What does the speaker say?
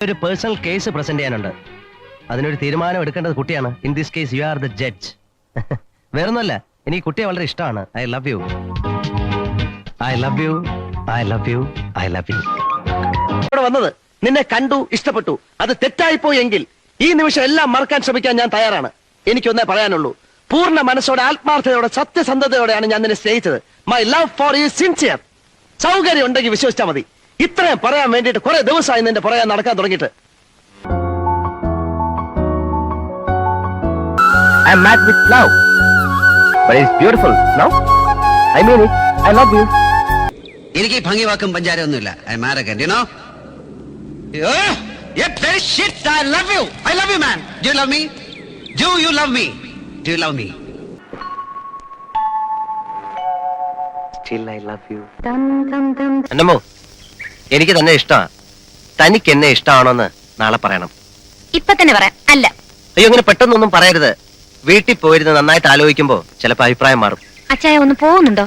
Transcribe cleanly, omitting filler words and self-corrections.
ഒരു personal case present ചെയ്യാനുണ്ട്. അതിനൊരു തീരുമാനം എടുക്കേണ്ടത് കുട്ടിയാണ്. In this case you are the judge. വേറൊന്നുമല്ല, എനിക്ക് കുട്ടിയെ വളരെ ഇഷ്ടമാണ്. I love you, I love you, I love you, I love you. ഇവിടെ വന്നത് നിന്നെ കണ്ടു, ഇഷ്ടപ്പെട്ടു. അത് തെറ്റായിപ്പോയെങ്കിൽ ഈ നിമിഷം എല്ലാം മറക്കാൻ ശ്രമിക്കാൻ ഞാൻ തയ്യാറാണ്. എനിക്കൊന്നേ പറയാനുള്ളൂ, പൂർണ്ണ മനസ്സോടെ, ആത്മാർത്ഥതയോടെ, സത്യസന്ധതയോടെയാണ് ഞാൻ നിന്നെ സ്നേഹിച്ചത്. My love for you sincere. സൗകര്യം ഉണ്ടെങ്കിൽ വിശ്വസിച്ചാൽ മതി. ഇത്രയും പറയാൻ വേണ്ടിയിട്ട് കുറെ ദിവസമായി നിന്റെ പറയാൻ നടക്കാൻ തുടങ്ങിയിട്ട്. I am mad with love, but it's beautiful. No, I mean it. I love you. എനിക്ക് ഭംഗി വാക്കും പഞ്ചാരമൊന്നുമില്ല. I am arrogant, you know. Very shit. I love you. I love you, man. Do you love me? Do you love me? Do you love me? Still I love you. അന്നമ്മോ, എനിക്ക് തന്നെ ഇഷ്ടമാണ്. തനിക്ക് എന്നെ ഇഷ്ടമാണോന്ന് നാളെ പറയണം. ഇപ്പൊ തന്നെ പറയാം. അല്ല, അയ്യോ, അങ്ങനെ പെട്ടെന്നൊന്നും പറയരുത്. വീട്ടിൽ പോയിരുന്ന് നന്നായിട്ട് ആലോചിക്കുമ്പോ ചിലപ്പോ അഭിപ്രായം മാറും. അച്ചായ ഒന്ന് പോകുന്നുണ്ടോ?